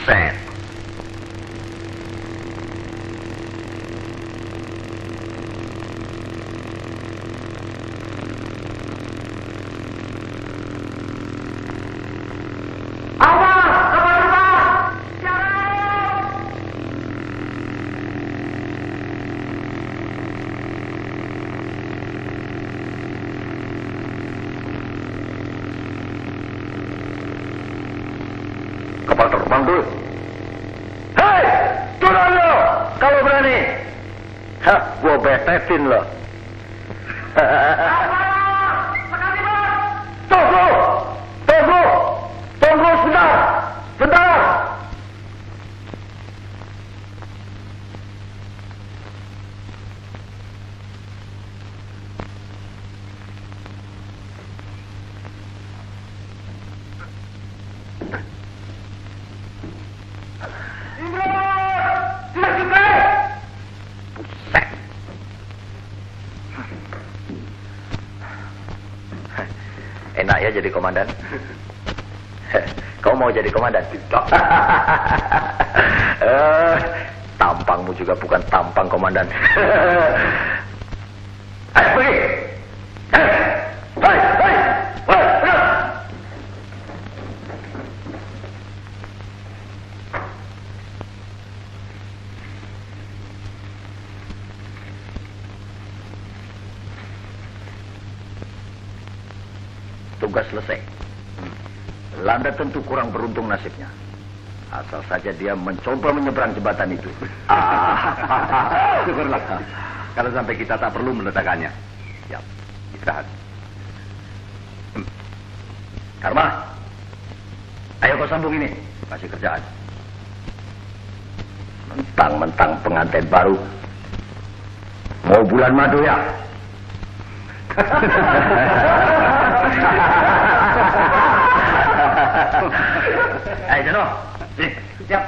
Buset. Kapal terbang tuh. Hei, turun lo kalau berani. Hah, gua betesin lo. Tunggu, tunggu, tunggu sebentar, sebentar. Enak ya jadi komandan. Kau mau jadi komandan? Tidak. Tampangmu juga bukan tampang komandan. Ayo pergi. Hai, hai, hai. Tugas selesai. Landa tentu kurang beruntung nasibnya. Asal saja dia mencoba menyeberang jembatan itu. Syukurlah. Kalau sampai kita tak perlu meletakkannya. Ya, istirahat. Karma, ayo kau sambung ini. Masih kerjaan. Mentang-mentang pengantin baru. Mau bulan madu ya? Ayo Jono, siap.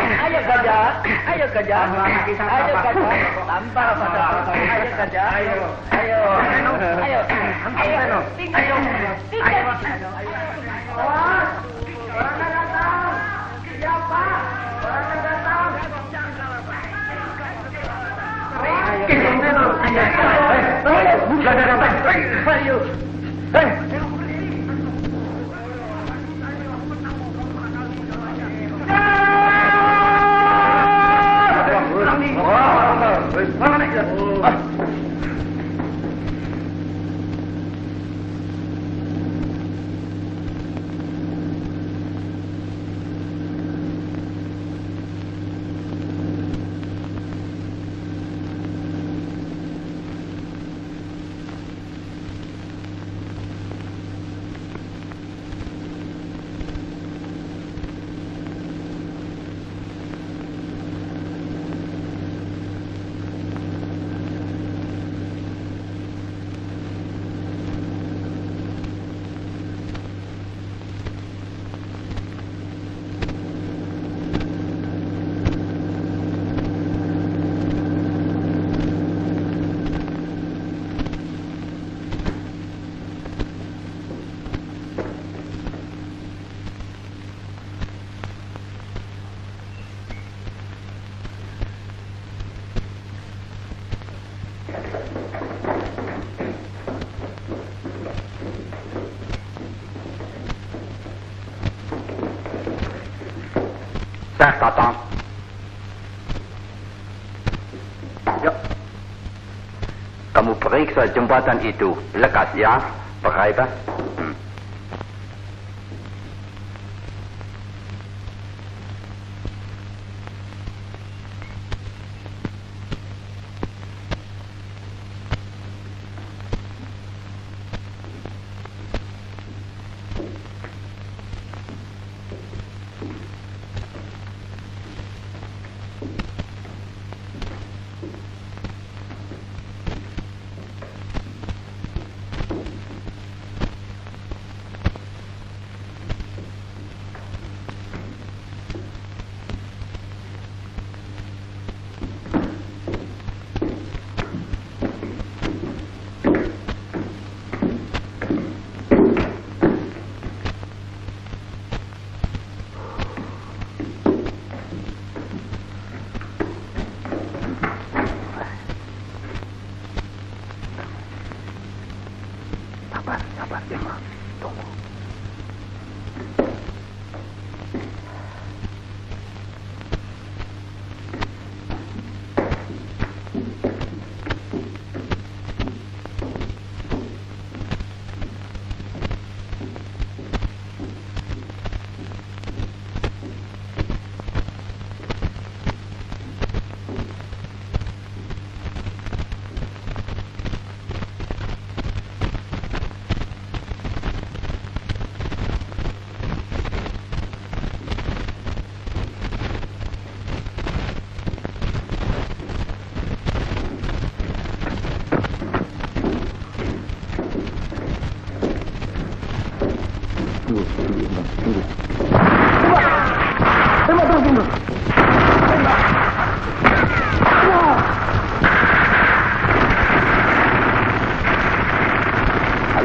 Ayo gajah, ayo gajah, tampar pada, ayo gajah, Saya datang. Ya. Kamu periksa jembatan itu. Lekas ya, Pak Raiba. Sabar, Imron. Tunggu.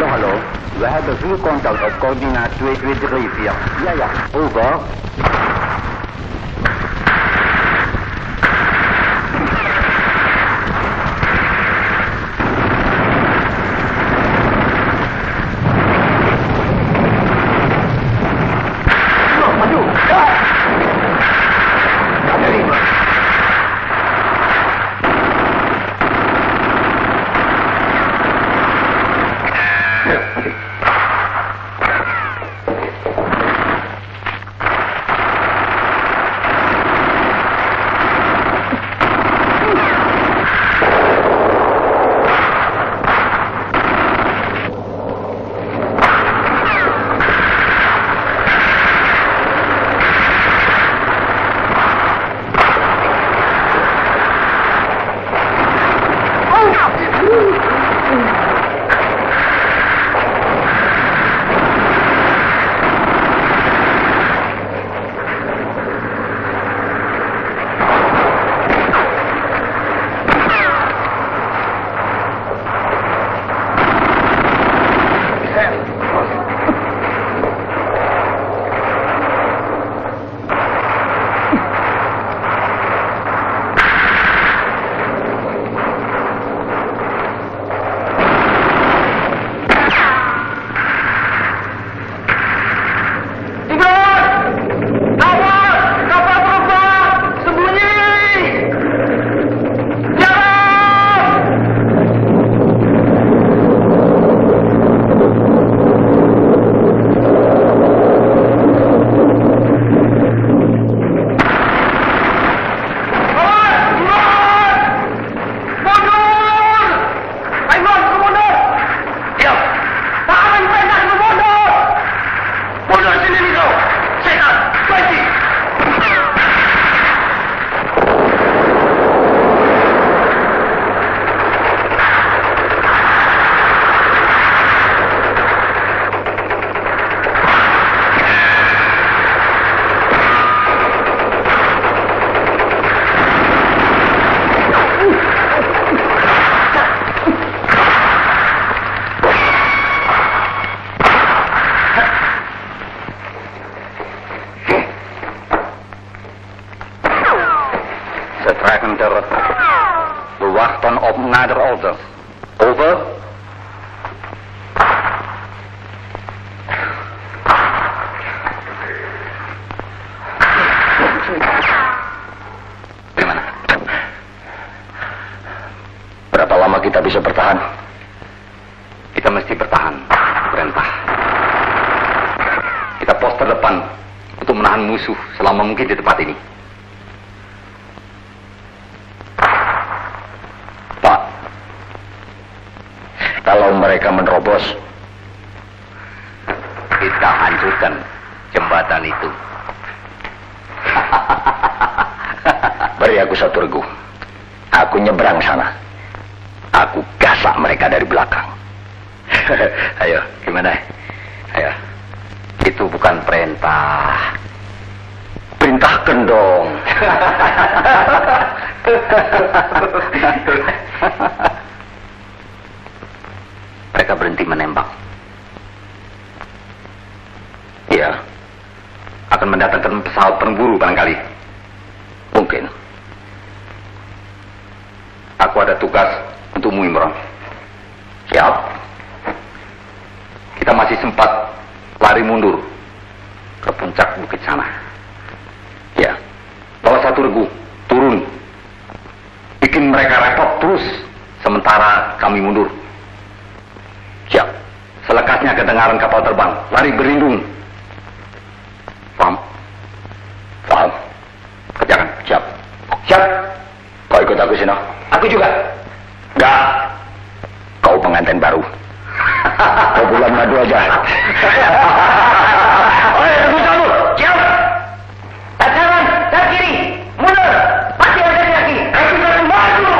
Hallo. We hebben vuurcontact op coördinaat 2234. Ja. Over. We wachten op nader orders. Over. Gimana? Berapa lama kita bisa bertahan? Kita mesti bertahan. Perintah. Kita pos terdepan untuk menahan musuh selama mungkin di tempat ini. Kalau mereka menerobos, kita hancurkan jembatan itu. Beri aku satu regu. Aku nyebrang sana. Aku gasak mereka dari belakang. Ayo, gimana? Ayo. Itu bukan perintah. Perintahkan dong. Mereka berhenti menembak. Ya, akan mendatangkan pesawat pemburu barangkali. Mungkin. Aku ada tugas untukmu, Imron. Siap. sempat lari mundur ke puncak bukit sana. Ya, bawa satu regu, turun. Bikin mereka repot terus, sementara kami mundur. Siap. Selekasnya kedengaran kapal terbang, lari berlindung. Paham? Paham? Kerjakan, siap. Siap. Kau ikut aku sini. Aku juga. Enggak. Kau pengantin baru. Kau bulan madu aja. Oi, aku cabut. Siap. Kanan, dan kiri, mundur. Pasti ada lagi. Aku akan maju.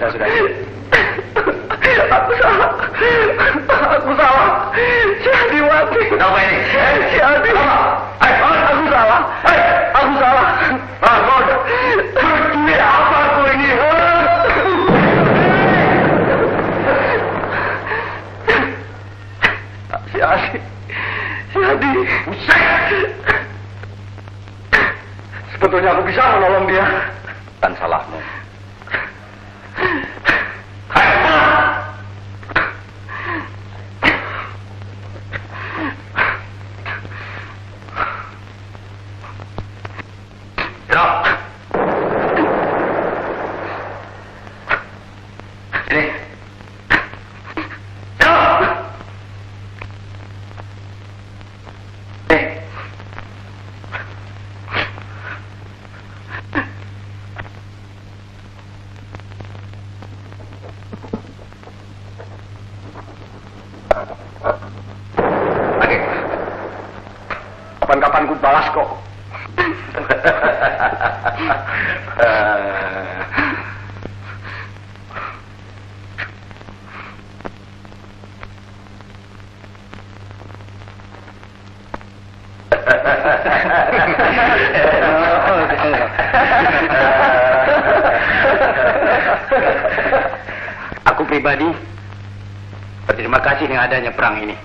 Sudah. Aku salah. Si Adi mati. Kenapa ini? Si Adi. Aku salah. Ini apa aku ini? Si Adi. Sebetulnya aku bisa menolong dia. Bukan salahmu. Kapan-kapan ku balas kok. pribadi berterima kasih dengan adanya perang ini.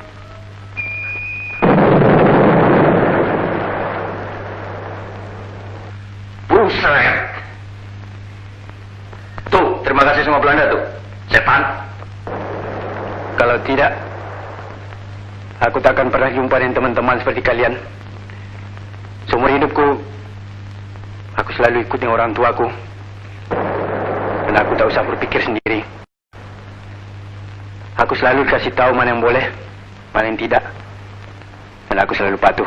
Buset. Tuh, terima kasih sama Belanda tuh. Setan. Kalau tidak, aku tak akan pernah jumpa dengan teman-teman seperti kalian. Seumur hidupku, aku selalu ikut dengan orang tuaku. Dan aku tak usah berpikir sendiri. Aku selalu kasih tahu mana yang boleh, mana yang tidak. Dan aku selalu patuh.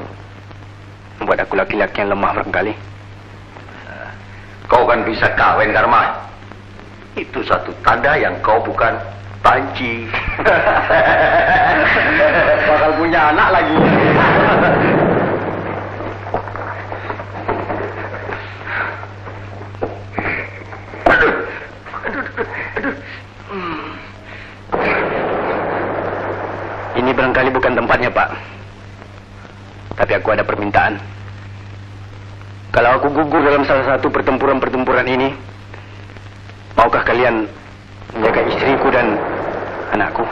Membuat aku laki-laki yang lemah barangkali. Kau kan bisa kawin, Karma. Itu satu tanda yang kau bukan banci. Bakal punya anak lagi. Ini barangkali bukan tempatnya, Pak. Tapi aku ada permintaan. Kalau aku gugur dalam salah satu pertempuran ini, maukah kalian menjaga istriku dan anakku?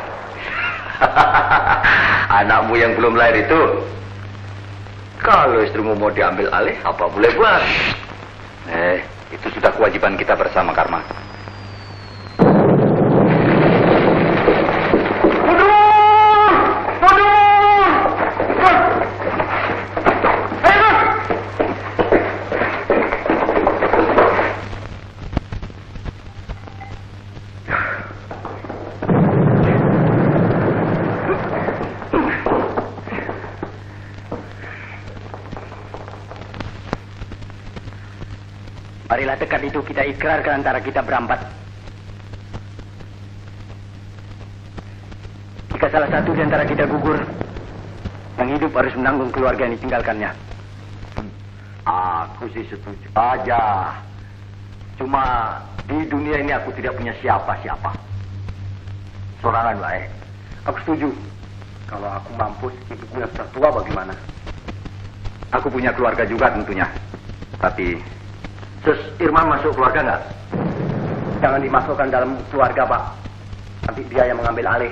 Anakmu yang belum lahir itu, kalau istrimu mau diambil alih, apa boleh buat? Itu sudah kewajiban kita bersama, Karma. Marilah tekad itu kita ikrarkan antara kita berempat. Jika salah satu di antara kita gugur, yang hidup harus menanggung keluarga yang ditinggalkannya. Aku sih setuju aja. Cuma di dunia ini aku tidak punya siapa-siapa. Sorangan baik. Aku setuju. Kalau aku mampus, ibu punya tertua bagaimana? Aku punya keluarga juga tentunya. Tapi Terus Irman masuk keluarga nggak? Jangan dimasukkan dalam keluarga, Pak. Nanti dia yang mengambil alih.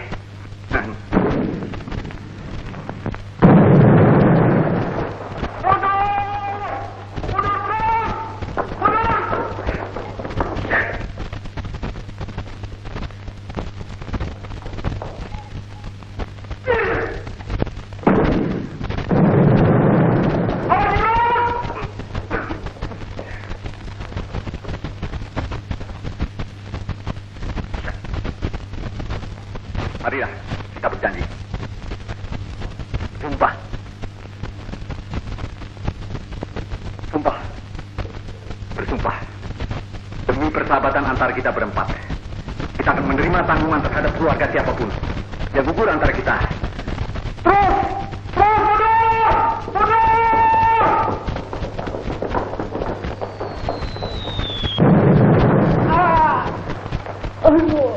Marilah, kita berjanji. Sumpah. Sumpah. Bersumpah. Demi persahabatan antara kita berempat. Kita akan menerima tanggungan terhadap keluarga siapapun yang gugur antara kita. Terus! Terus, mundur! Mundur!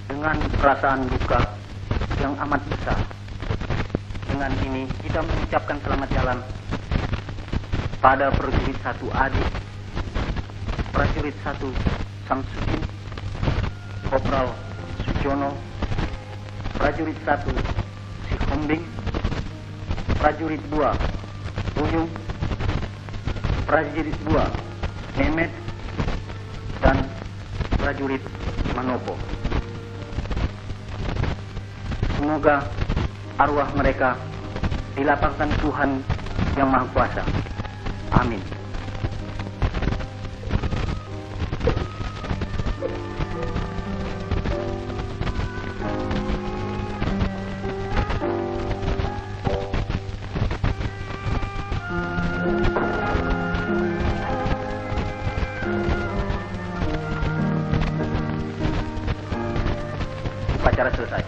Dengan perasaan duka yang amat besar. Dengan ini kita mengucapkan selamat jalan pada prajurit 1 Adi, prajurit 1 Samsudin, Kopral Sujono, prajurit 1 Si Hombing, prajurit 2 Uyung, prajurit 2 Mehmet, dan prajurit Manopo. Semoga arwah mereka dilapangkan Tuhan Yang Maha Kuasa. Amin. Upacara selesai.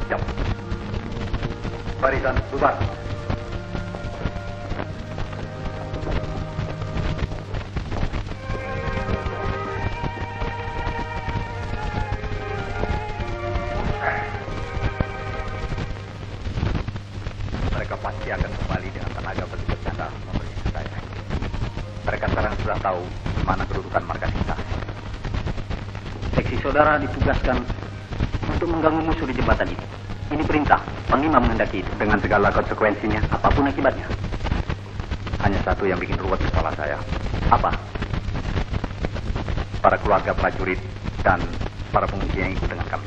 Siap. Barisan bubar. Mereka pasti akan kembali dengan tenaga berlipat ganda memberi saya. Mereka sekarang sudah tahu mana kedudukan markas kita. Seksi saudara ditugaskan untuk mengganggu musuh di jembatan itu. Ini perintah, Panglima menghendaki itu. Dengan segala konsekuensinya, apapun akibatnya. Hanya satu yang bikin ruwet di kepala saya. Apa? Para keluarga prajurit dan para pengungsi yang ikut dengan kami.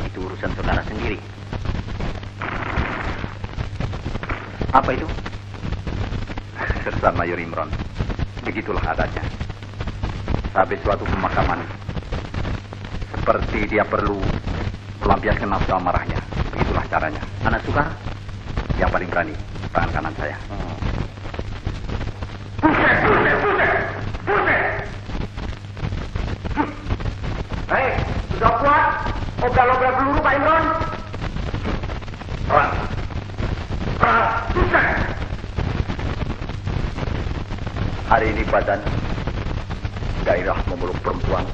Itu urusan saudara sendiri. Apa itu? Sersan Mayor Imron. Begitulah adatnya. Habis suatu pemakaman, seperti dia perlu melampiaskan nafsu amarahnya. Begitulah caranya. Anak suka? Yang paling berani, tangan kanan saya. Hei, sudah kuat? Obral-obral peluru Pak Imron. Perang. Perang. Hari ini badan gairah memeluk perempuan.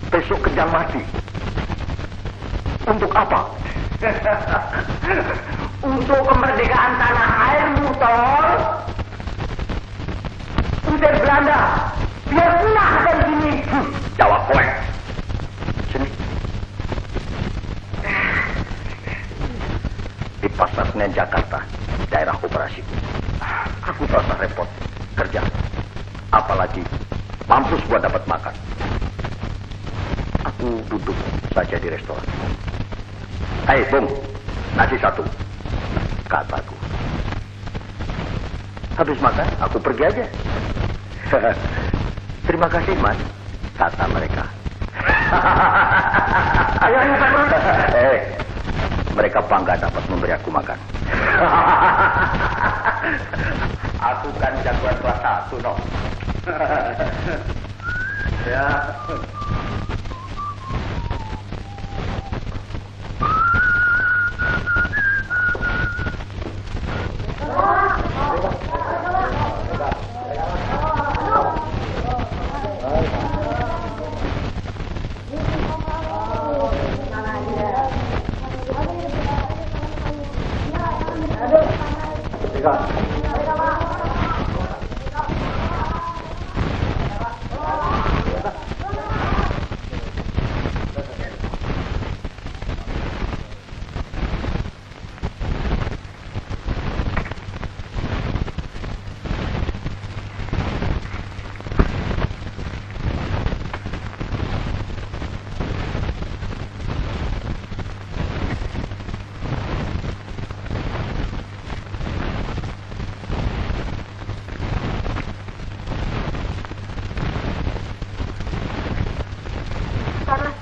Besok kejam mati. Untuk apa? Untuk kemerdekaan tanah airmu, Tol. Usir Belanda. Biar punah dari sini. Jawab kowe. Sini. Di Pasar Senen Jakarta, daerah operasi. Aku terasa repot kerja. Apalagi mampus gua dapat makan. Aku duduk saja di restoran. Hei, Bung, nasi satu. Kataku. Habis makan, aku pergi aja. Terima kasih, Mas, kata mereka. Ayo, Pak Imron. Mereka bangga dapat memberi aku makan. Aku kan jagoan kelas 1, no. Ya.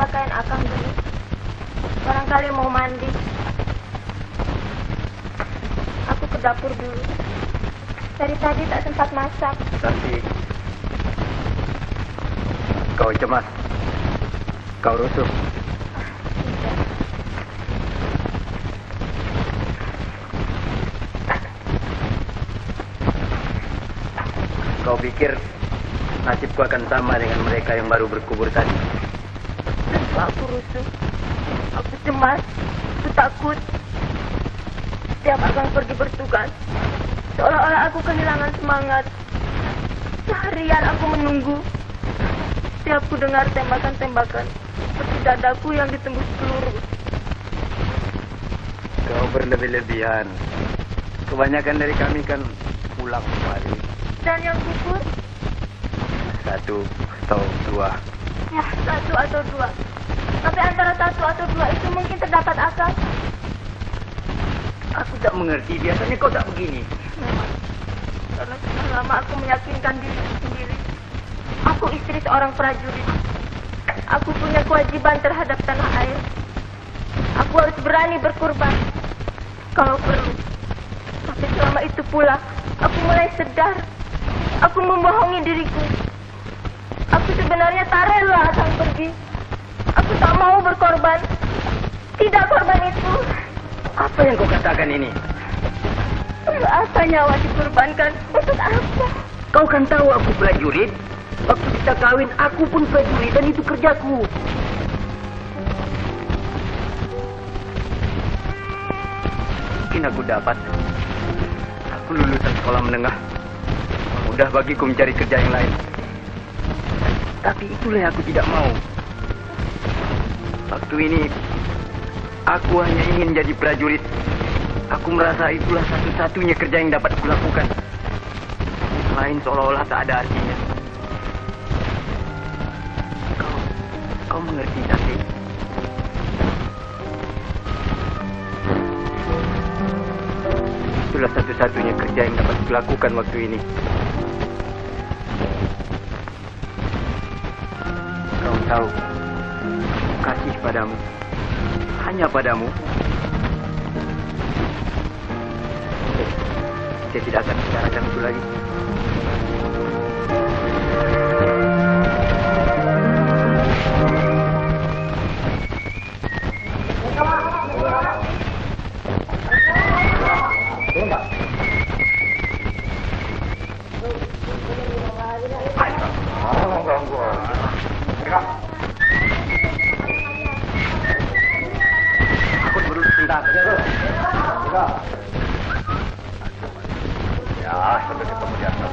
Pakaian akang dulu. Barangkali mau mandi. Aku ke dapur dulu. Dari tadi tak sempat masak. Tapi kau cemas, kau rusuh. Kau pikir nasibku akan sama dengan mereka yang baru berkubur tadi? Aku rusuh. Aku cemas. Aku takut. Setiap akan pergi bertugas, seolah-olah aku kehilangan semangat. Seharian aku menunggu. Setiap ku dengar tembakan-tembakan, seperti dadaku yang ditembus peluru. Kau berlebih-lebihan. Kebanyakan dari kami kan pulang kembali. Dan yang gugur? 1 atau 2. Ya, 1 atau 2. Tapi antara 1 atau 2 itu mungkin terdapat akal. Aku tak mengerti, biasanya kau tak begini. Memang, karena sudah lama aku meyakinkan diriku sendiri. Aku istri seorang prajurit. Aku punya kewajiban terhadap tanah air. Aku harus berani berkorban kalau perlu. Tapi selama itu pula, aku mulai sadar. Aku membohongi diriku. Aku sebenarnya tak rela akan pergi. Aku tak mau berkorban. Tidak korban itu. Apa yang kau katakan ini? Apa nyawa dikorbankan? Untuk apa? Kau kan tahu aku prajurit. Waktu kita kawin, aku pun prajurit dan itu kerjaku. Mungkin aku dapat. Aku lulusan sekolah menengah. mudah bagiku mencari kerja yang lain. Tapi itulah yang aku tidak mau. Waktu ini, aku hanya ingin jadi prajurit. Aku merasa itulah satu-satunya kerja yang dapat kulakukan. Lain seolah-olah tak ada artinya. Kau mengerti, Sakti? Itulah satu-satunya kerja yang dapat kulakukan waktu ini. Kau tahu, kasih padamu, hanya padamu. Saya tidak akan bicarakan itu lagi. Aku buru sebentar. Ya, sampai ketemu di atas.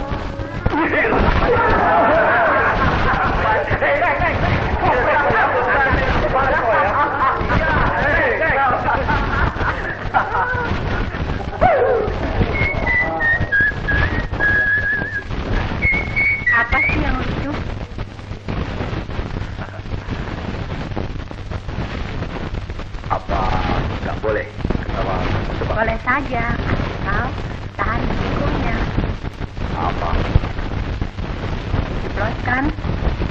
Apa sih yang lucu? Apa nggak boleh ketawa? Coba. Boleh saja, asal tahan hukumnya. Apa? Jebloskan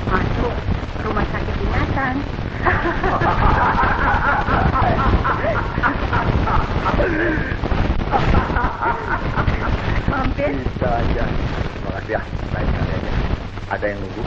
masuk rumah sakit ingatan. Mampir. Bisa aja. Terima kasih ya. Lain kali aja. Ada yang nunggu?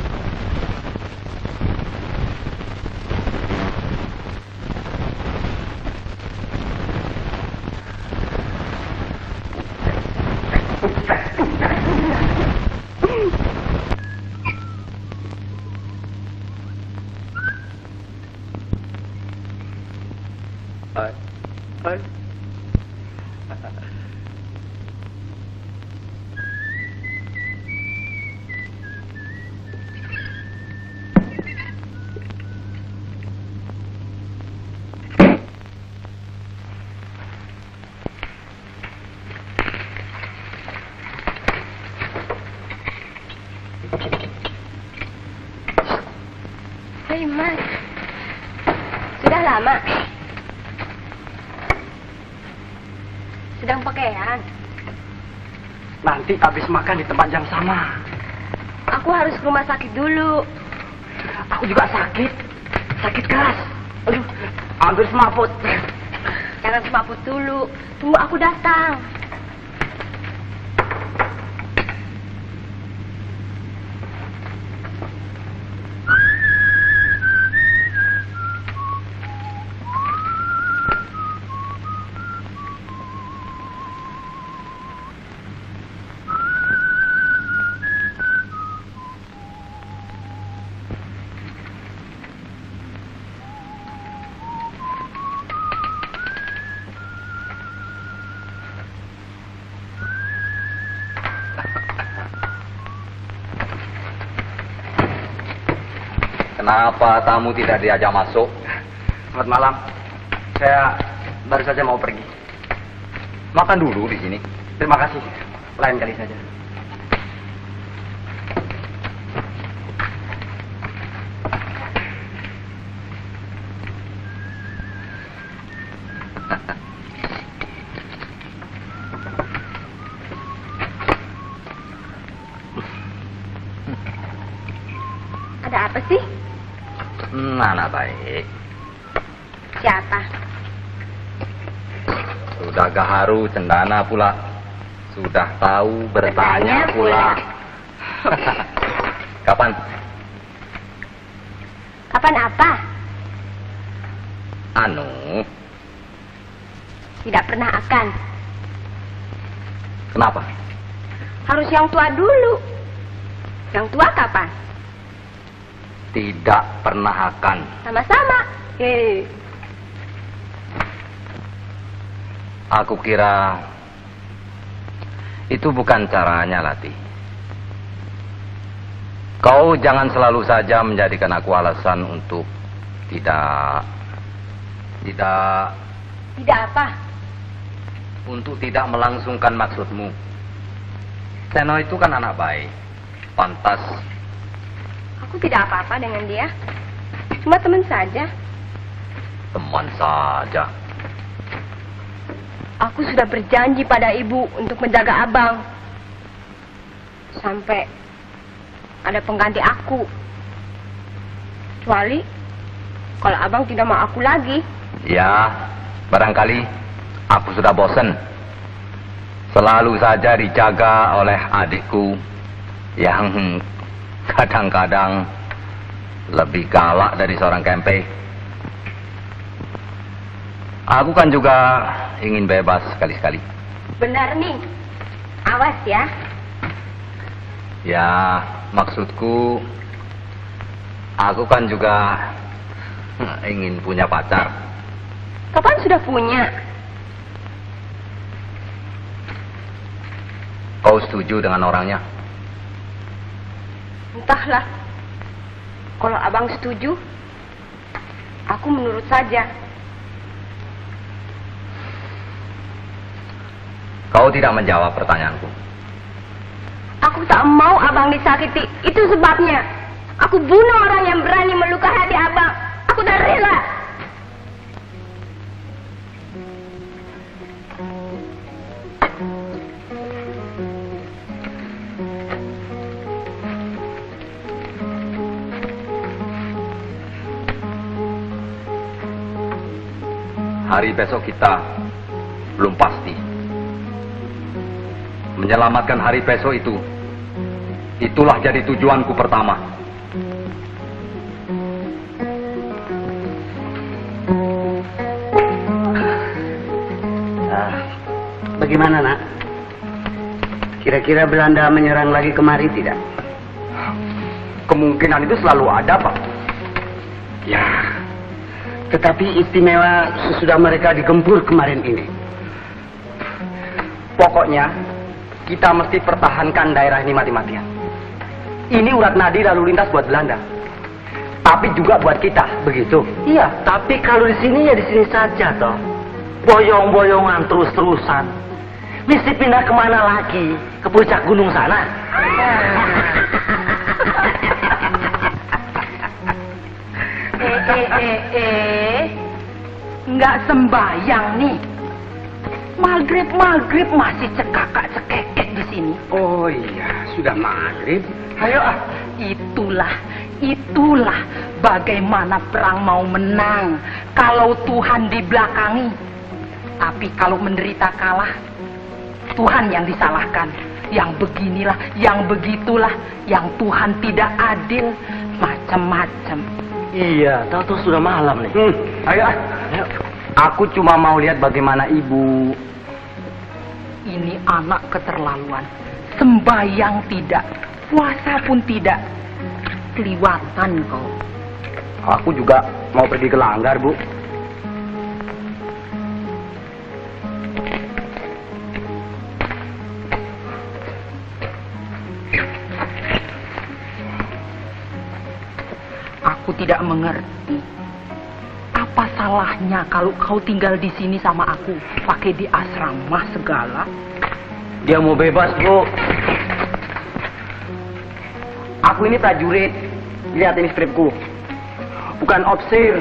Hei Mas, sudah lama? Sedang pakaian? Nanti habis makan di tempat yang sama. Aku harus ke rumah sakit dulu. Aku juga sakit. Sakit keras. Aduh, hampir semaput. Jangan semaput dulu. Tunggu aku datang. Kenapa tamu tidak diajak masuk? Selamat malam. Saya baru saja mau pergi. Makan dulu di sini. Terima kasih. Lain kali saja. Ada apa sih? Anak baik. Siapa? Sudah gaharu cendana pula. Sudah tahu bertanya pula. Kapan? Kapan apa? Anu, Tidak pernah akan. kenapa? Harus yang tua dulu. Yang tua kapan? Tidak pernah akan. Sama-sama. Aku kira itu bukan caranya, Lati. Kau jangan selalu saja menjadikan aku alasan untuk tidak Tidak apa? untuk tidak melangsungkan maksudmu. Seno itu kan anak baik, pantas. Aku tidak apa-apa dengan dia. Cuma teman saja. Teman saja. Aku sudah berjanji pada ibu untuk menjaga abang. Sampai ada pengganti aku. Kecuali kalau abang tidak mau aku lagi. Ya, barangkali aku sudah bosan. Selalu saja dijaga oleh adikku yang kadang-kadang lebih galak dari seorang kempe. Aku kan juga ingin bebas sekali-sekali. Benar nih. Awas ya. Ya, maksudku, aku kan juga ingin punya pacar. Kapan sudah punya? Kau setuju dengan orangnya? Entahlah. Kalau abang setuju, aku menurut saja. Kau tidak menjawab pertanyaanku. Aku tak mau abang disakiti. Itu sebabnya. Aku bunuh orang yang berani melukai hati abang. Aku tak rela. Hari besok kita belum pasti. Menyelamatkan hari besok itulah jadi tujuanku pertama. Bagaimana, Nak? Kira-kira Belanda menyerang lagi kemari tidak? Kemungkinan itu selalu ada, Pak. Ya. Tetapi istimewa sesudah mereka digempur kemarin ini. Pokoknya, kita mesti pertahankan daerah ini mati-matian. Ini urat nadi lalu lintas buat Belanda. Tapi juga buat kita, begitu? Iya, tapi kalau di sini ya di sini saja toh. Boyong-boyongan terus-terusan. Mesti pindah kemana lagi? Ke puncak gunung sana? Nggak sembayang nih. Maghrib masih cekakak-cekekek di sini. Oh iya, sudah maghrib. Ayo itulah bagaimana perang mau menang kalau Tuhan dibelakangi. Tapi kalau menderita kalah, Tuhan yang disalahkan. Yang beginilah, yang begitulah, yang Tuhan tidak adil, macam-macam. Iya, tahu sudah malam nih. Ayo. Aku cuma mau lihat bagaimana ibu. Ini anak keterlaluan. Sembayang tidak, puasa pun tidak. Keliwatan kau. Aku juga mau pergi ke Langgar, Bu. Aku tidak mengerti. Apa salahnya kalau kau tinggal di sini sama aku, pakai di asrama segala? Dia mau bebas, Bu. Aku ini prajurit. Lihat ini stripku. Bukan opsir.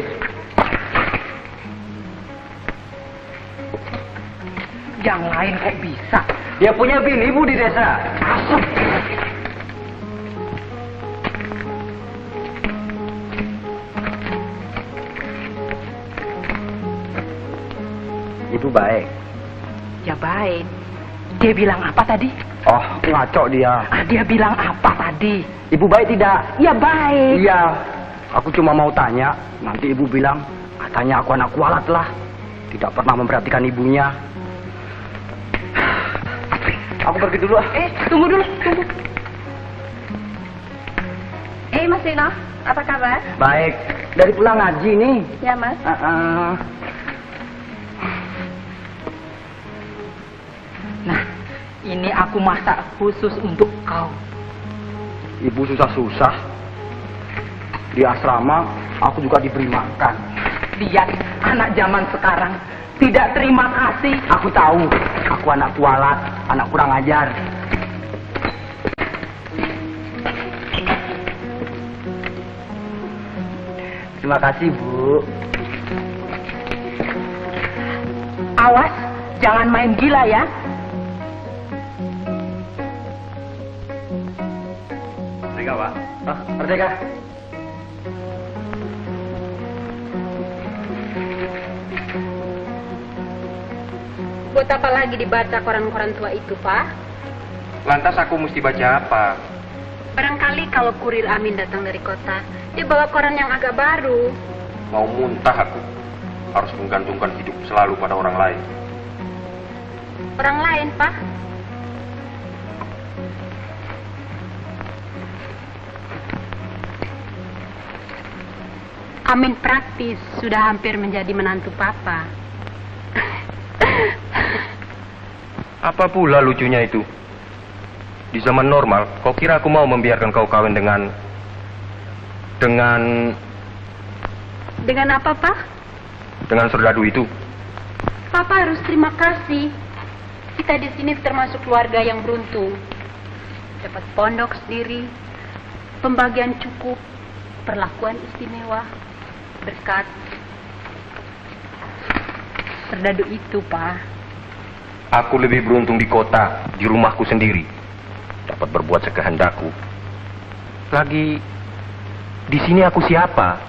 Yang lain kok bisa? Dia punya bini, Bu, di desa. Masuk. Ibu baik. Ya baik. Dia bilang apa tadi? Oh, ngaco dia. Dia bilang apa tadi? Ibu baik tidak? Ya baik. Iya. Aku cuma mau tanya. Nanti ibu bilang, katanya aku anak kualat lah. Tidak pernah memperhatikan ibunya. Aku pergi dulu. Tunggu dulu, tunggu. Mas Rino, apa kabar? Baik. Dari pulang ngaji nih. Ya, Mas. Nah, ini aku masak khusus untuk kau. ibu susah-susah. Di asrama aku juga diberi makan. Lihat anak zaman sekarang tidak terima kasih. Aku tahu, aku anak kualat, anak kurang ajar. Terima kasih, Bu. Awas, jangan main gila ya. Merdeka, Pak. Merdeka. Buat apa lagi dibaca koran-koran tua itu, Pak? Lantas aku mesti baca apa? Barangkali kalau kurir Amin datang dari kota, dia bawa koran yang agak baru. Mau muntah aku. Harus menggantungkan hidup selalu pada orang lain. Orang lain, Pak? Amin praktis, sudah hampir menjadi menantu Papa. Apa pula lucunya itu? Di zaman normal, kau kira aku mau membiarkan kau kawin dengan Dengan apa, Pak? dengan serdadu itu? Papa harus terima kasih. Kita di sini termasuk keluarga yang beruntung. Dapat pondok sendiri, pembagian cukup, perlakuan istimewa, berkat serdadu itu, Pak. Aku lebih beruntung di kota, di rumahku sendiri. Dapat berbuat sekehendakku. Lagi, di sini aku siapa?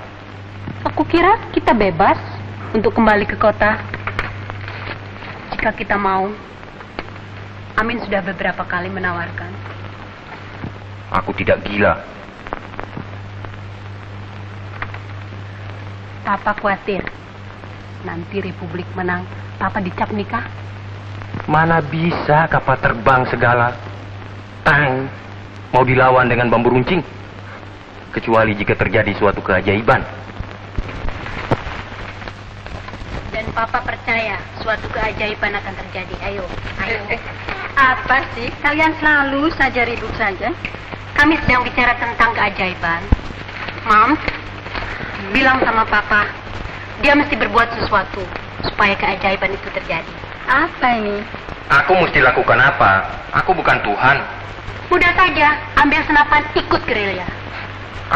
Aku kira kita bebas untuk kembali ke kota. Jika kita mau. Amin sudah beberapa kali menawarkan. Aku tidak gila. Papa khawatir. Nanti Republik menang, Papa dicap nikah. Mana bisa kapal terbang segala. Tang, mau dilawan dengan bambu runcing. Kecuali jika terjadi suatu keajaiban. Dan Papa percaya suatu keajaiban akan terjadi. Ayo. Apa sih? Kalian selalu saja ribut saja. Kami sedang bicara tentang keajaiban. Mom, bilang sama Papa, dia mesti berbuat sesuatu supaya keajaiban itu terjadi. Apa ini? Aku mesti lakukan apa? Aku bukan Tuhan. Mudah saja, ambil senapan, ikut gerilya.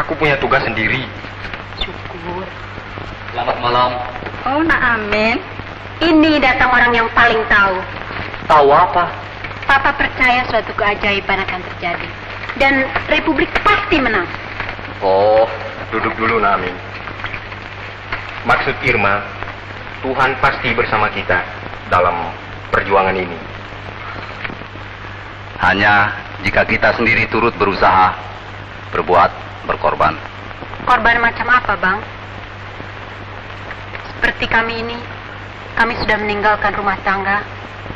Aku punya tugas sendiri. Syukur. Selamat malam. Oh, Nak Amin. Ini datang orang yang paling tahu. Tahu apa? Papa percaya suatu keajaiban akan terjadi. Dan Republik pasti menang. Oh, duduk dulu, Namin. Maksud Irma, Tuhan pasti bersama kita dalam perjuangan ini. Hanya jika kita sendiri turut berusaha, berbuat, berkorban. Korban macam apa, Bang? Seperti kami ini, kami sudah meninggalkan rumah tangga,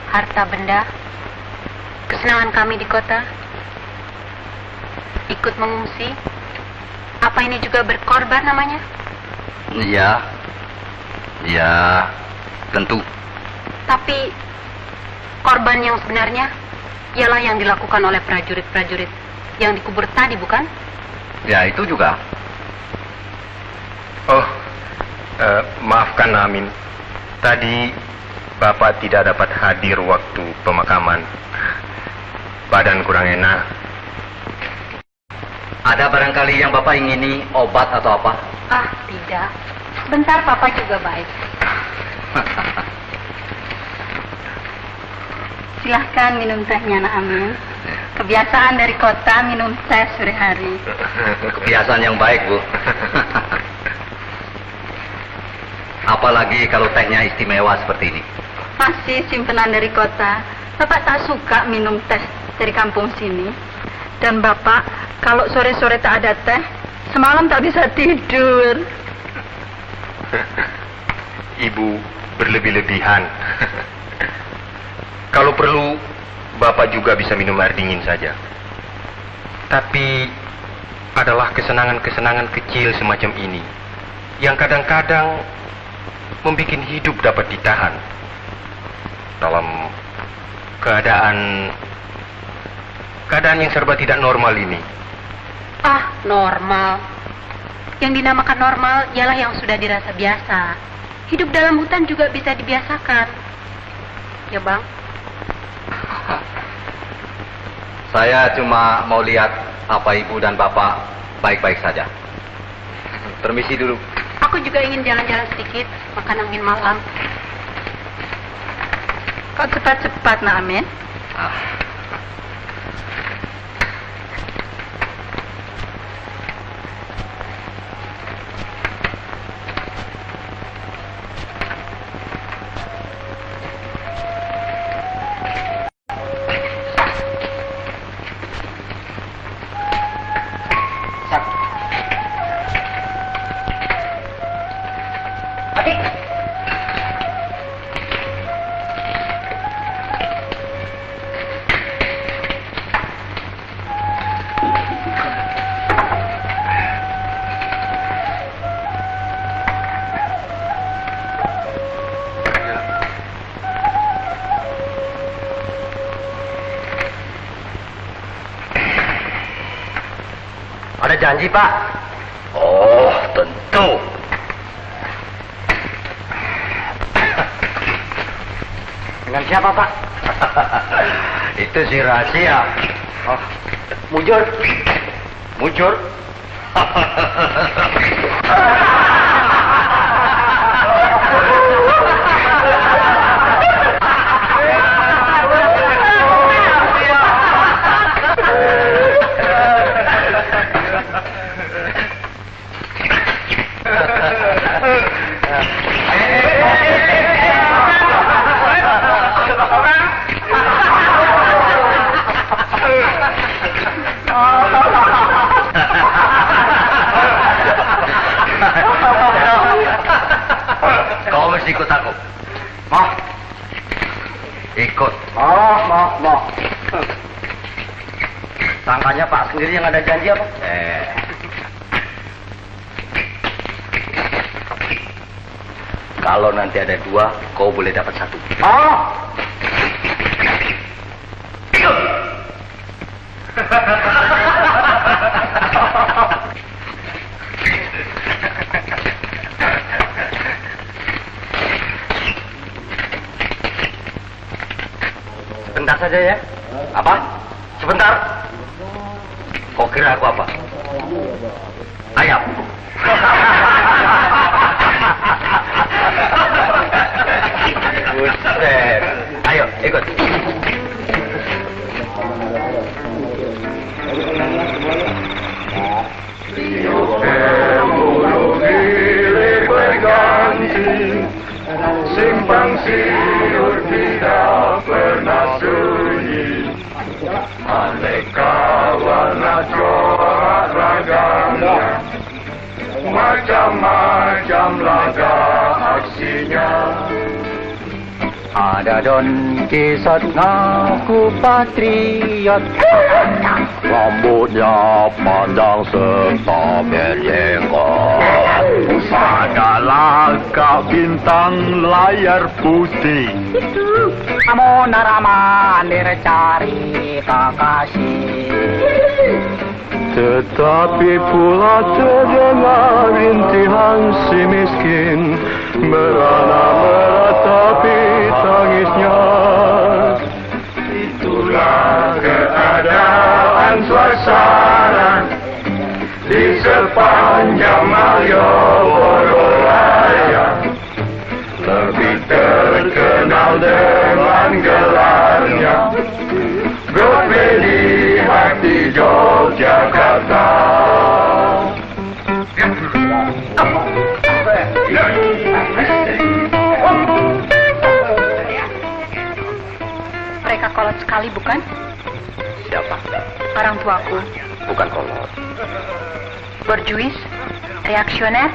harta benda, kesenangan kami di kota, ikut mengungsi. Apa ini juga berkorban namanya? Iya, ya, tentu. Tapi korban yang sebenarnya ialah yang dilakukan oleh prajurit-prajurit yang dikubur tadi, bukan? Ya, itu juga. Oh, maafkan Namin. Tadi Bapak tidak dapat hadir waktu pemakaman. Badan kurang enak. Ada barangkali yang Bapak ingini, obat atau apa? Ah, tidak. Sebentar, Papa juga baik. Silahkan minum tehnya, Nak Amin. Kebiasaan dari kota minum teh sore hari. Kebiasaan yang baik, Bu. Apalagi kalau tehnya istimewa seperti ini. Masih simpenan dari kota. Bapak tak suka minum teh dari kampung sini. Dan Bapak, kalau sore-sore tak ada teh, semalam tak bisa tidur. Ibu berlebih-lebihan. Kalau perlu, Bapak juga bisa minum air dingin saja. Tapi adalah kesenangan-kesenangan kecil semacam ini yang kadang-kadang membuat hidup dapat ditahan dalam keadaan yang serba tidak normal ini. Ah, normal. Yang dinamakan normal ialah yang sudah dirasa biasa. Hidup dalam hutan juga bisa dibiasakan. Ya, Bang? Saya cuma mau lihat apa ibu dan bapak baik-baik saja. Permisi dulu. Aku juga ingin jalan-jalan sedikit, makan angin malam. Kok cepat-cepat, Nak Amin? Ada janji, Pak? Oh, tentu. Dengan siapa, Pak? Itu si rahasia. Oh, mujur. Mujur. Kau mesti ikut aku. Mau? Ikut. Mau. Sangkanya Pak sendiri yang ada janji apa? Kalau nanti ada 2, kau boleh dapat 1. Sebentar saja ya. Apa? Sebentar. Kau kira aku apa? Ayam. Buset. Ayo, ikut. Simpang siur tidak pernah sunyi, aneka warna corak ragamnya, macam-macam laga aksinya. Ada Don Kisot ngaku patriot, rambutnya panjang serta berjenggot. Ada laga bintang layar putih, kamu naramandir cari kakasih. Tetapi pula terdengar rintihan si miskin, merana meratapi tangisnya. Itulah keadaan suasana di sepanjang Malioboro Raya, lebih terkenal dengan gelarnya Broadway hati Yogyakarta. Mereka kolot sekali, bukan? Siapa? Orang tuaku. Bukan kolot. Borjuis? Reaksioner?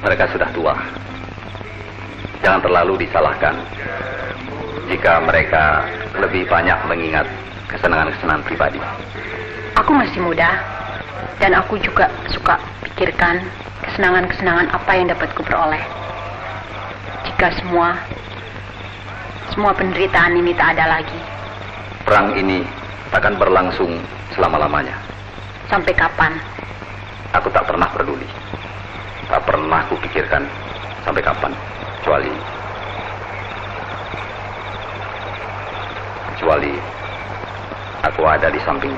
Mereka sudah tua. Jangan terlalu disalahkan jika mereka lebih banyak mengingat kesenangan-kesenangan pribadi. Aku masih muda, dan aku juga suka pikirkan kesenangan-kesenangan apa yang dapat kuperoleh. Jika semua penderitaan ini tak ada lagi. Perang ini akan berlangsung selama-lamanya. Sampai kapan? Aku tak pernah peduli. Tak pernah kupikirkan sampai kapan. Kecuali aku ada di samping.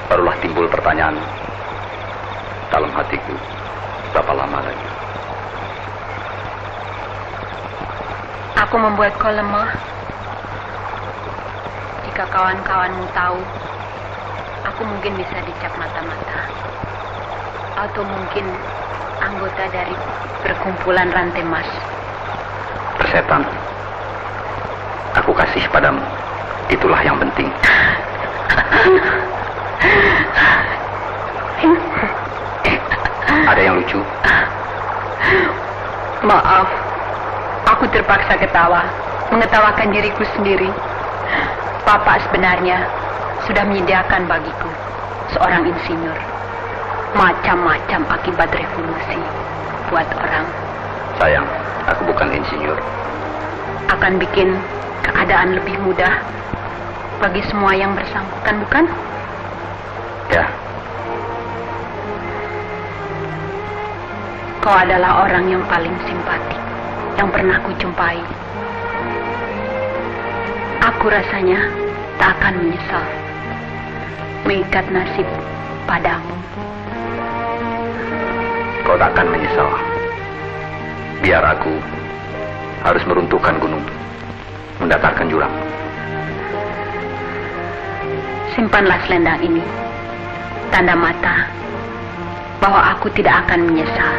Barulah timbul pertanyaan dalam hatiku, berapa lama lagi? Aku membuat kau lemah. Jika kawan-kawanmu tahu, aku mungkin bisa dicap mata-mata. Atau mungkin anggota dari perkumpulan rantai emas. Persetan, aku kasih padamu. Itulah yang penting. Ada yang lucu? Maaf, aku terpaksa ketawa, mengetawakan diriku sendiri. Papa sebenarnya sudah menyediakan bagiku seorang insinyur. Macam-macam akibat revolusi buat orang. Sayang, aku bukan insinyur. Akan bikin keadaan lebih mudah bagi semua yang bersangkutan, bukan? Ya, Kau adalah orang yang paling simpatik yang pernah kujumpai. Aku rasanya tak akan menyesal mengikat nasib padamu. kau tak akan menyesal. Biar aku harus meruntuhkan gunung, mendatarkan jurang. Simpanlah selendang ini, tanda mata bahwa aku tidak akan menyesal.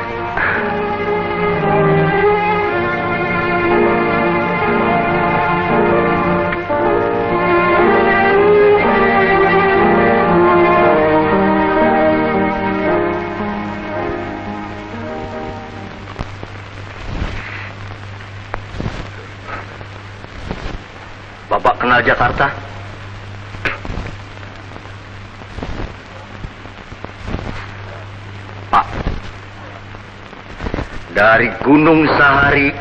Bapak kenal Jakarta? Pak, dari Gunung Sahari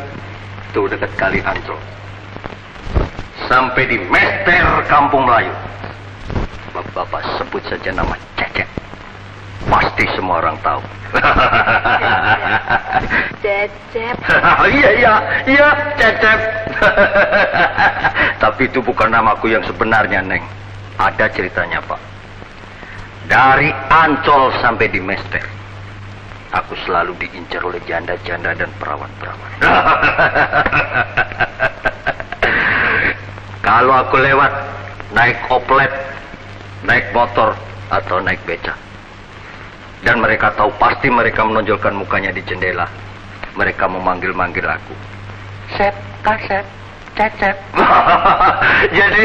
itu dekat Kali Ancol sampai di Mester Kampung Melayu, Bapak sebut saja nama Cecep, pasti semua orang tahu. Cecep. Iya, Cecep. Tapi itu bukan namaku yang sebenarnya, Neng. Ada ceritanya, Pak. Dari Ancol sampai di Mester, aku selalu diincar oleh janda-janda dan perawan-perawan. Kalau aku lewat, naik oplet, naik motor, atau naik beca. Dan mereka tahu pasti mereka menonjolkan mukanya di jendela. Mereka memanggil-manggil aku. Sep, Kasep, Cecep. Jadi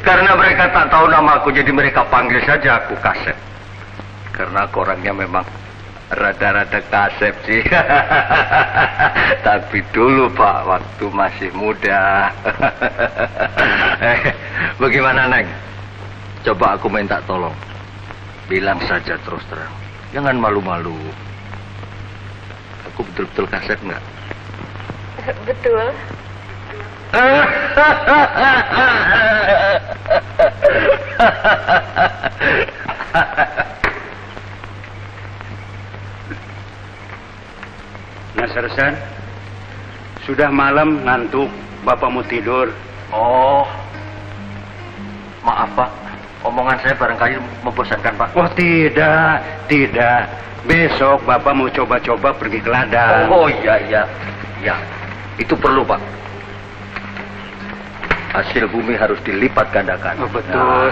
karena mereka tak tahu nama aku, jadi mereka panggil saja aku Kasep. Karena aku orangnya memang rada-rada kasep sih. Tapi dulu Pak, waktu masih muda. Bagaimana Neng? Coba aku minta tolong. Bilang saja terus terang. Jangan malu-malu. Aku betul-betul kasep nggak? Betul. Nah, Sersan, sudah malam ngantuk, Bapak mau tidur. Oh, maaf Pak. Omongan saya barangkali membosankan Pak. Oh tidak. Besok Bapak mau coba-coba pergi ke ladang. Oh iya. Ya, itu perlu Pak. Hasil bumi harus dilipat gandakan. Oh, betul.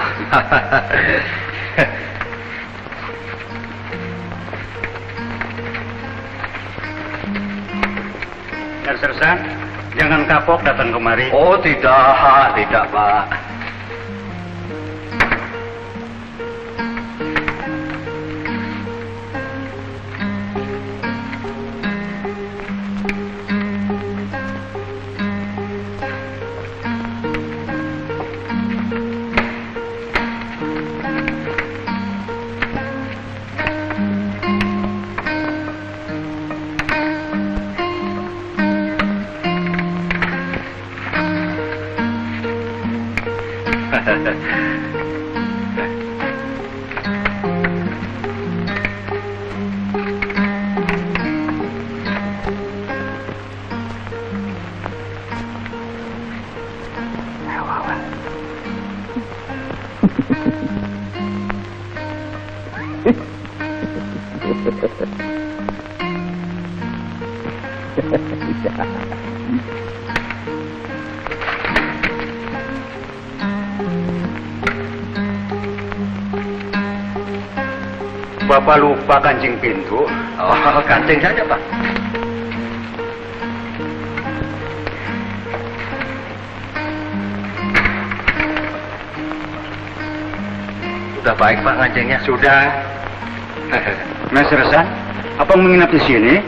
Nah, Sersan, jangan kapok datang kemari. Oh tidak Pak. Bapak lupa kancing pintu. Oh, kancing saja, Pak. Sudah baik, Pak, kancingnya. Sudah. Mas Resan, apa menginap di sini?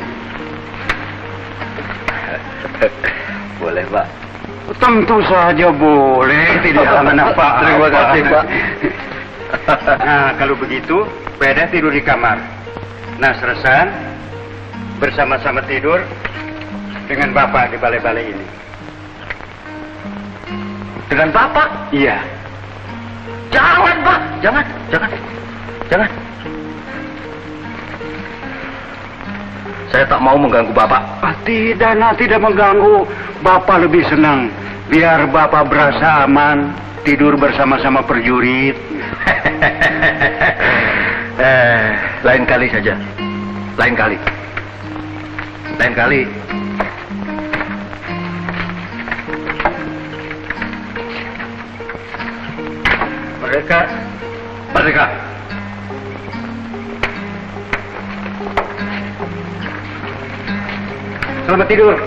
Boleh, Pak. Tentu saja boleh, tidak apa-apa. Terima kasih, Pak. Nah, kalau begitu, Beda tidur di kamar. Nah, Resan bersama-sama tidur dengan Bapak di balai-balai ini. Dengan Bapak? Iya. Jangan, Pak. Jangan. Saya tak mau mengganggu Bapak. Tidak, tidak mengganggu. Bapak lebih senang. Biar Bapak berasa aman. Tidur bersama-sama prajurit. Lain kali saja. Lain kali. Merdeka. Selamat tidur.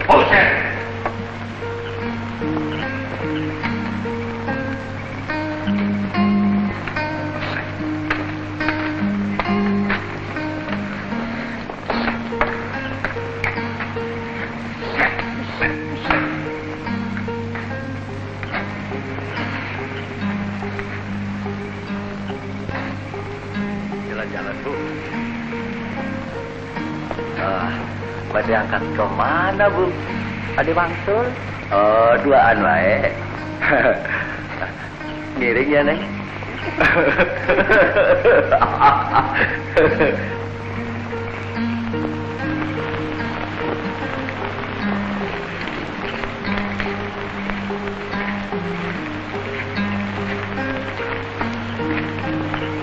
Bosen. Jalan-jalan, Bu. Pada angkat kemana, Bu? Ada Bangsul? Oh, duaan wae. Miring ya, Neng?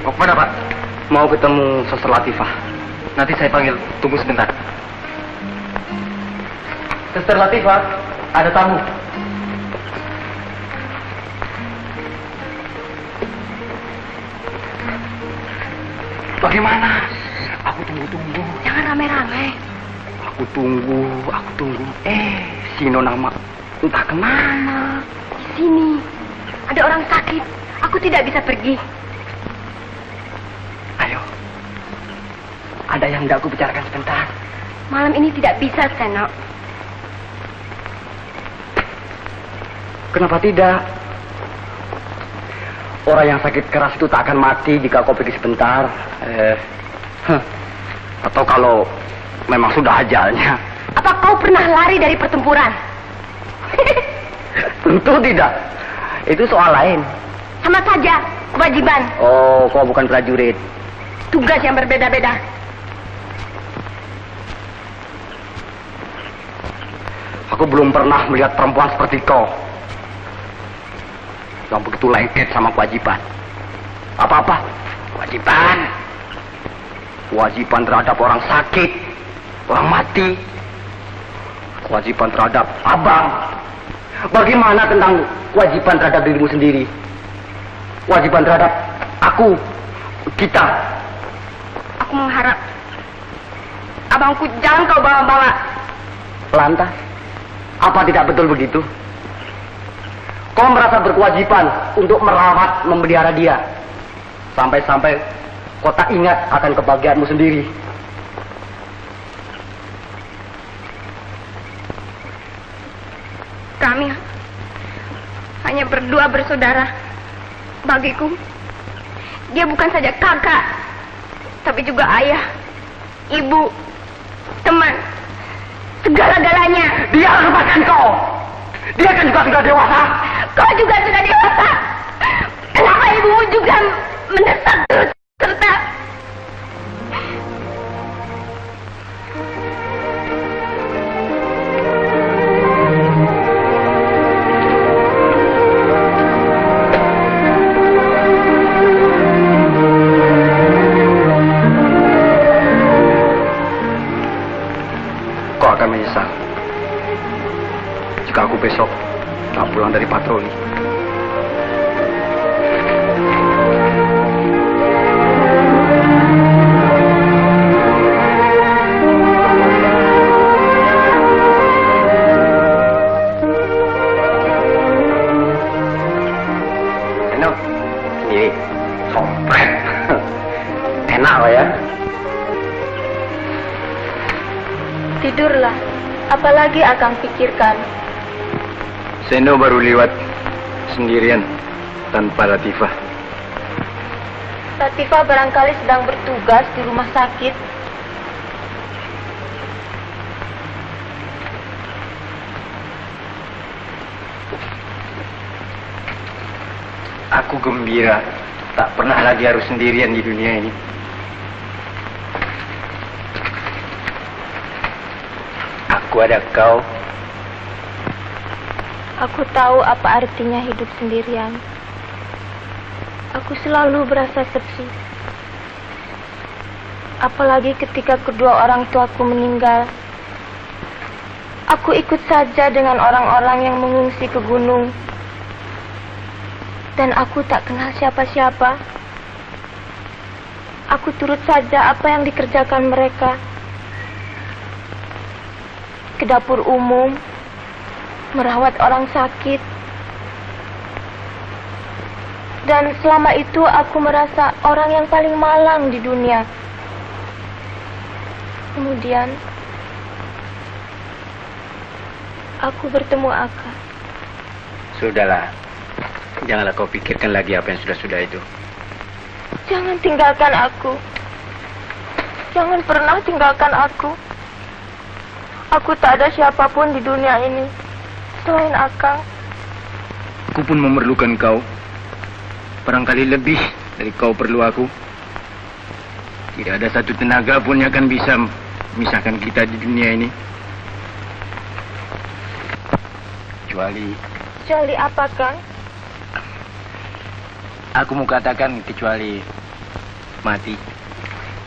Mau kemana, Pak? Mau ketemu Suster Latifah. Nanti saya panggil. Tunggu sebentar. Suster Latifah, ada tamu. Bagaimana? Aku tunggu. Jangan rame-rame. Aku tunggu. Si Nona entah kemana. Di sini ada orang sakit. Aku tidak bisa pergi. Ayo. Ada yang hendak aku bicarakan sebentar. Malam ini tidak bisa, Seno. Kenapa tidak? Orang yang sakit keras itu tak akan mati jika kau pergi sebentar. Atau kalau memang sudah ajalnya. Apa kau pernah lari dari pertempuran? Tentu tidak. Itu soal lain. Sama saja, kewajiban. Oh, kau bukan prajurit. Tugas yang berbeda-beda. Aku belum pernah melihat perempuan seperti kau. Yang begitu lengket sama kewajiban. Apa-apa? Kewajiban. Kewajiban terhadap orang sakit, orang mati. Kewajiban terhadap abang. Bagaimana tentang kewajiban terhadap dirimu sendiri? Kewajiban terhadap aku, kita. Aku mengharap abangku jangan kau bawa-bawa. Lantas, apa tidak betul begitu? Kau merasa berkewajiban untuk merawat, memelihara dia. Sampai-sampai kau tak ingat akan kebahagiaanmu sendiri. Kami hanya berdua bersaudara. Bagiku, dia bukan saja kakak, tapi juga ayah, ibu, teman, segala-galanya. Dia lepaskan kau. Dia kan juga sudah dewasa. Kau juga sudah dewasa. Kenapa ibumu juga mendesak terus serta? Sompret. Enak lah ya. Tidurlah. Apalagi Akang pikirkan? Seno baru lewat sendirian tanpa Latifah. Latifah barangkali sedang bertugas di rumah sakit. Aku gembira tak pernah lagi harus sendirian di dunia ini. Aku ada kau. Aku tahu apa artinya hidup sendirian. Aku selalu berasa sepi. Apalagi ketika kedua orang tuaku meninggal. Aku ikut saja dengan orang-orang yang mengungsi ke gunung. Dan aku tak kenal siapa-siapa. Aku turut saja apa yang dikerjakan mereka. Ke dapur umum, merawat orang sakit. Dan selama itu aku merasa orang yang paling malang di dunia. Kemudian, aku bertemu Aka. Sudahlah. Janganlah kau pikirkan lagi apa yang sudah-sudah itu. Jangan tinggalkan aku. Jangan pernah tinggalkan aku. Aku tak ada siapapun di dunia ini selain Akang. Aku pun memerlukan kau. Barangkali lebih dari kau perlu aku. Tidak ada satu tenaga pun yang akan bisa memisahkan kita di dunia ini. Kecuali apa, Kang? Aku mau katakan kecuali mati.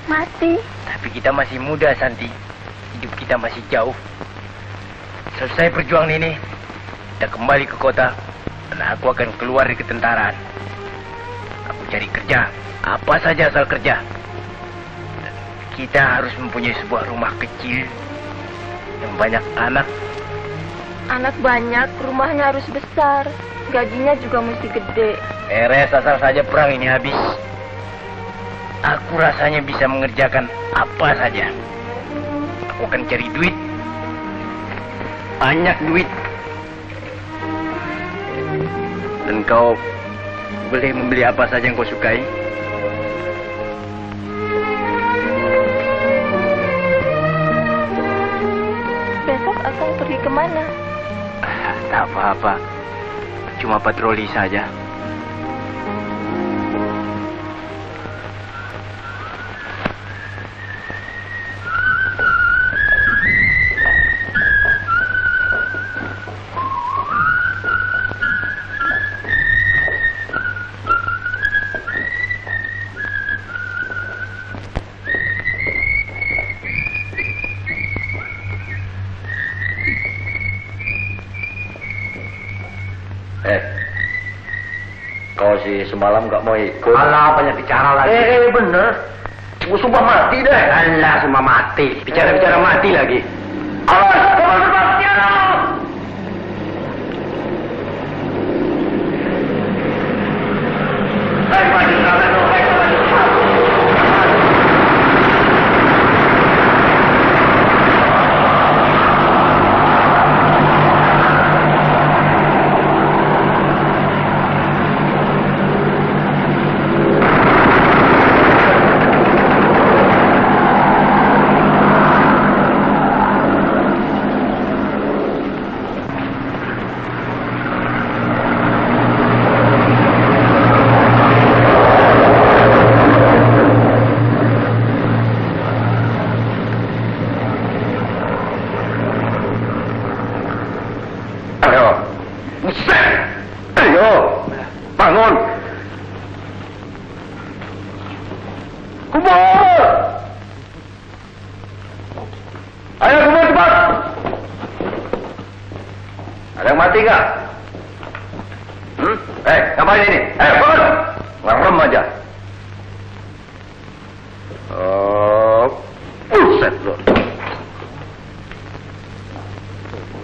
Mati? Tapi kita masih muda, Santi. Hidup kita masih jauh. Selesai perjuangan ini, kita kembali ke kota. Dan aku akan keluar dari ketentaraan. Aku cari kerja. Apa saja asal kerja. Dan kita harus mempunyai sebuah rumah kecil. Yang banyak anak. Anak banyak, rumahnya harus besar. Gajinya juga mesti gede. Beres asal saja perang ini habis. Aku rasanya bisa mengerjakan apa saja. Aku akan cari duit. Banyak duit. Dan kau boleh membeli apa saja yang kau sukai. Besok akan pergi kemana? Tak apa-apa. Cuma patroli saja. Kau sih semalam gak mau ikut. Alah, banyak bicara lagi. Bener. Gue sumpah mati deh. Alah, semua mati. Bicara-bicara mati lagi. Awas, kau berpaktian. Bangun! Kubur! Ayo kubur cepat! Ada yang mati nggak? Ngapain ini? Bangun! Ngerem aja. Buset lo.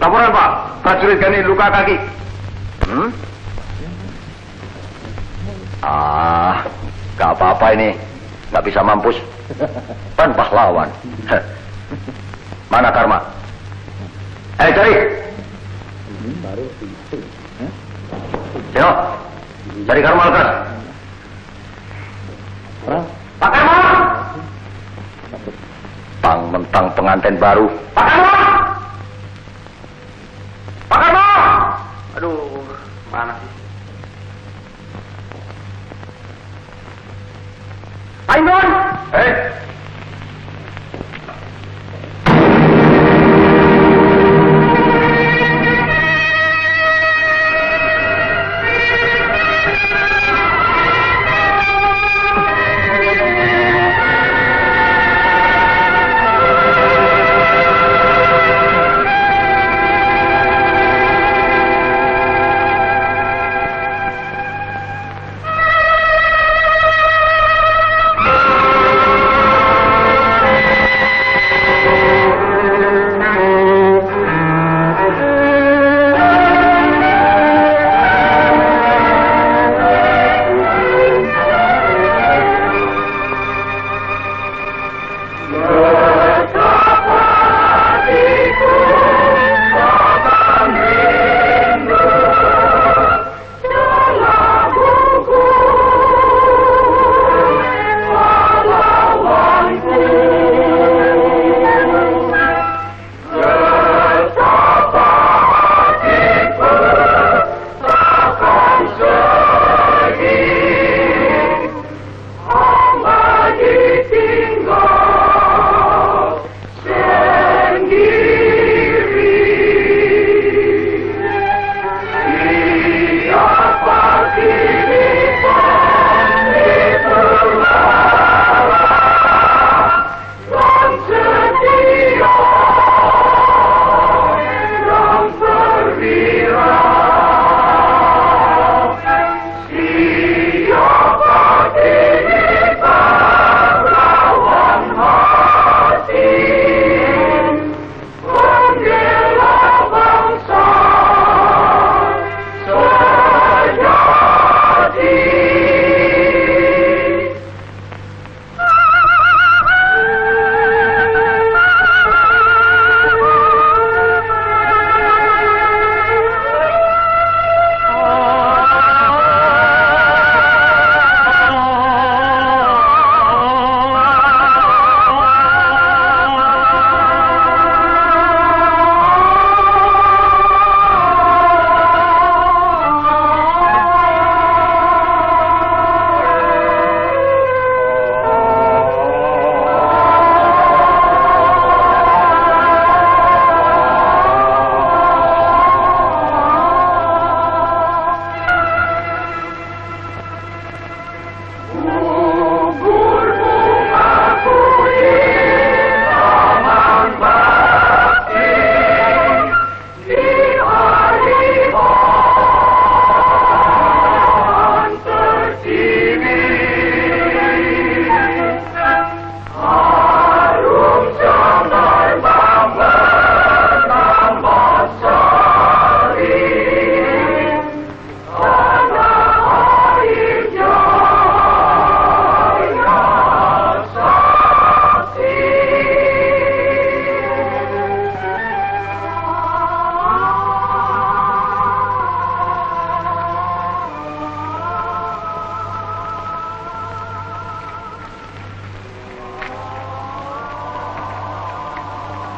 Laporan Pak, prajurit Gani luka kaki. Gak apa-apa ini. Gak bisa mampus. Kan pahlawan. Mana Karma? Cari. Sino, cari Karma lekas. Pak Karma! Mentang pengantin baru. Pak Karma! Pak Karma! Aduh, mana sih? Pak Imron!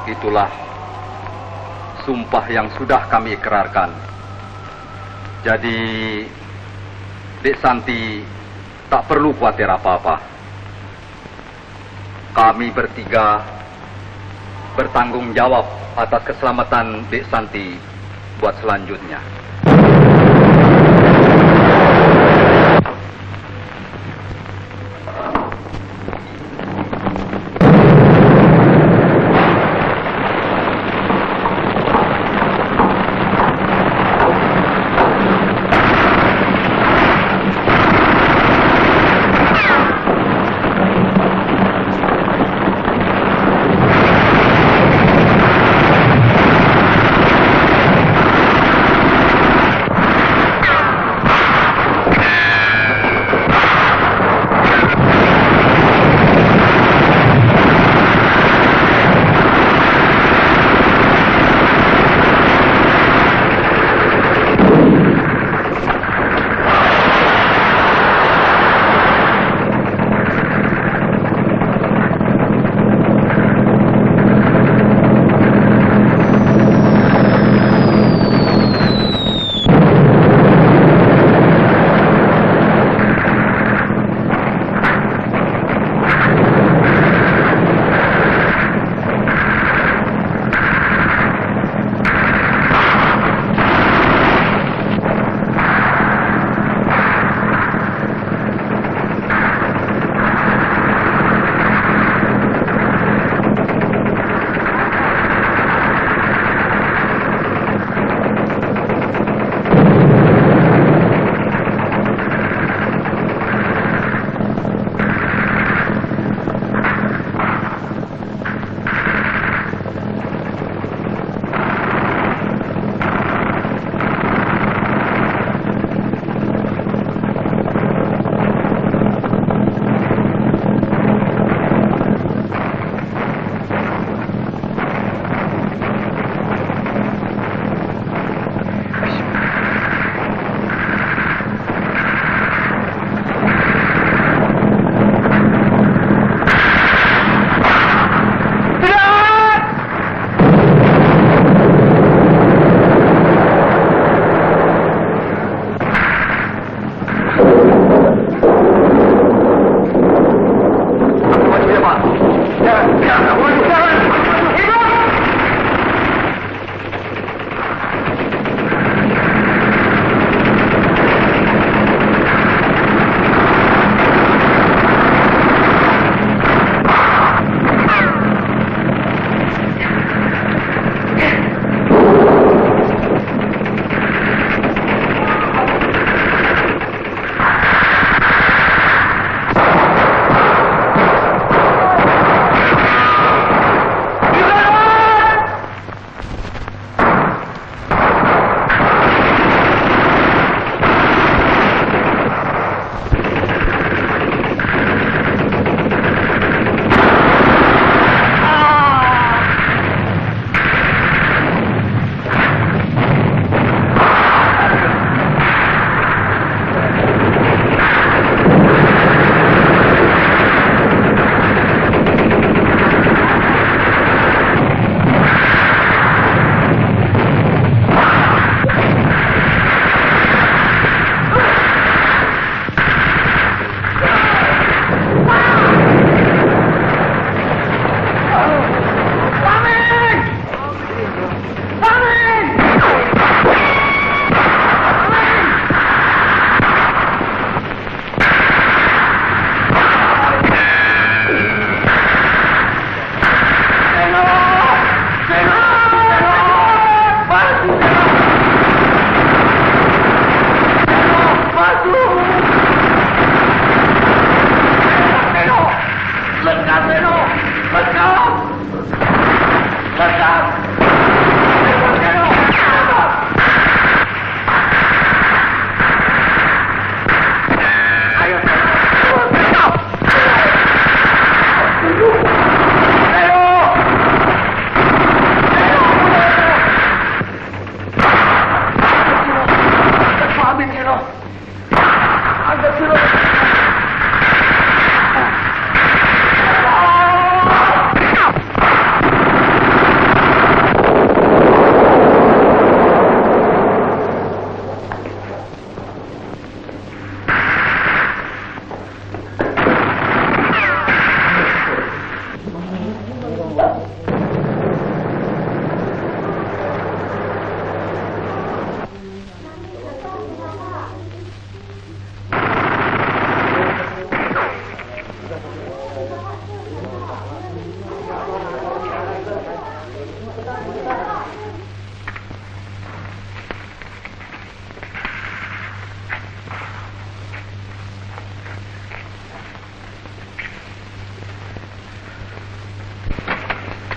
Itulah sumpah yang sudah kami ikrarkan. Jadi, Dek Santi tak perlu khawatir apa-apa. Kami bertiga bertanggung jawab atas keselamatan Dek Santi buat selanjutnya.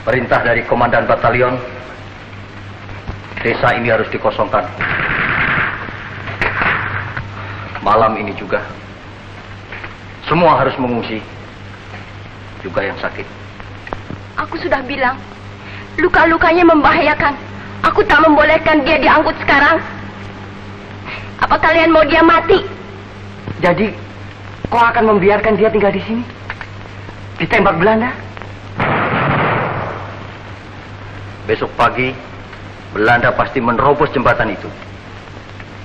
Perintah dari Komandan Batalion, desa ini harus dikosongkan. Malam ini juga, semua harus mengungsi, juga yang sakit. Aku sudah bilang, luka-lukanya membahayakan. Aku tak membolehkan dia diangkut sekarang. Apa kalian mau dia mati? Jadi, kau akan membiarkan dia tinggal di sini? Ditembak Belanda? Besok pagi, Belanda pasti menerobos jembatan itu.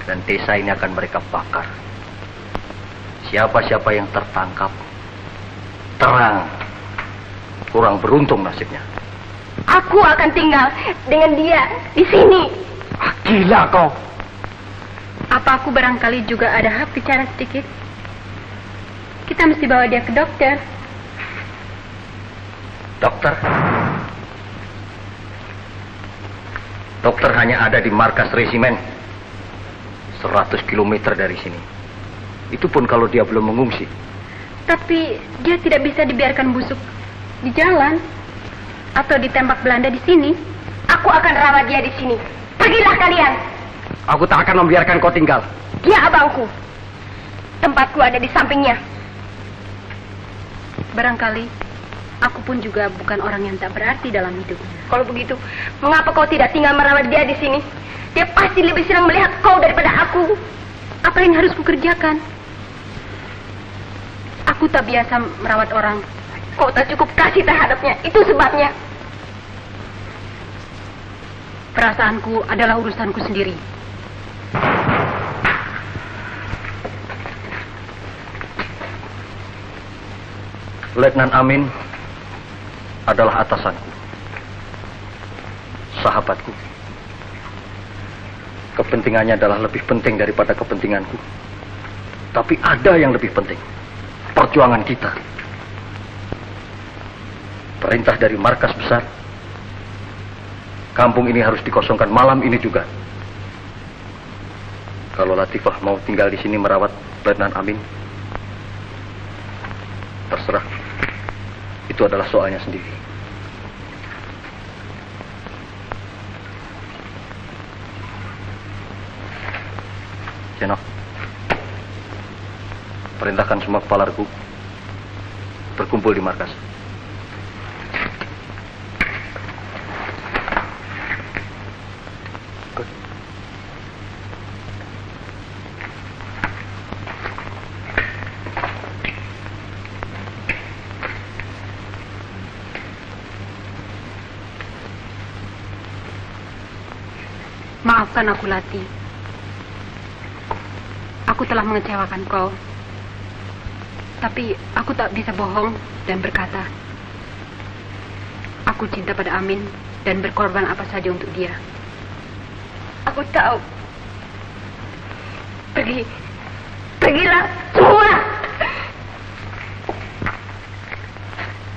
Dan desa ini akan mereka bakar. Siapa-siapa yang tertangkap, terang, kurang beruntung nasibnya. Aku akan tinggal dengan dia di sini. Gila kau. Apa aku barangkali juga ada hak bicara sedikit? Kita mesti bawa dia ke dokter. Dokter? Dokter hanya ada di markas resimen 100 km dari sini. Itu pun kalau dia belum mengungsi. Tapi dia tidak bisa dibiarkan busuk di jalan atau ditembak Belanda di sini. Aku akan rawat dia di sini. Pergilah kalian. Aku tak akan membiarkan kau tinggal. Dia abangku. Tempatku ada di sampingnya. Barangkali aku pun juga bukan orang yang tak berarti dalam hidup. Kalau begitu, mengapa kau tidak tinggal merawat dia di sini? Dia pasti lebih senang melihat kau daripada aku. Apa yang harus kukerjakan? Aku tak biasa merawat orang. Kau tak cukup kasih terhadapnya. Itu sebabnya. Perasaanku adalah urusanku sendiri. Letnan Amin adalah atasanku, sahabatku. Kepentingannya adalah lebih penting daripada kepentinganku. Tapi ada yang lebih penting, perjuangan kita. Perintah dari markas besar, kampung ini harus dikosongkan malam ini juga. Kalau Latifah mau tinggal di sini merawat Letnan Amin, terserah. Itu adalah soalnya sendiri. Seno, perintahkan semua kepala regu berkumpul di markas. Maafkan aku, Lati. Aku telah mengecewakan kau. Tapi aku tak bisa bohong dan berkata, aku cinta pada Amin dan berkorban apa saja untuk dia. Aku tahu. Pergilah semua.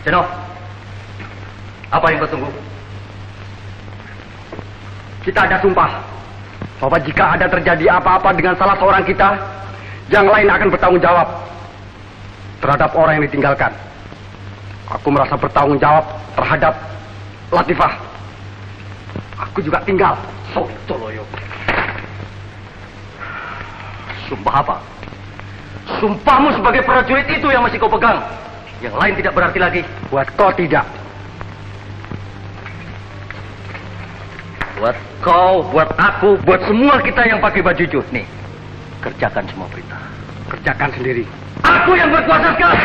Seno, apa yang kau tunggu? Kita ada sumpah bahwa jika ada terjadi apa-apa dengan salah seorang kita, yang lain akan bertanggung jawab terhadap orang yang ditinggalkan. Aku merasa bertanggung jawab terhadap Latifah. Aku juga tinggal. Sontoloyo. Sumpah apa? Sumpahmu sebagai prajurit itu yang masih kau pegang. Yang lain tidak berarti lagi. Buat kau tidak. Buat kau, buat aku, buat semua kita yang pakai baju hijau. Nih, kerjakan semua perintah. Kerjakan sendiri. Aku yang berkuasa sekarang.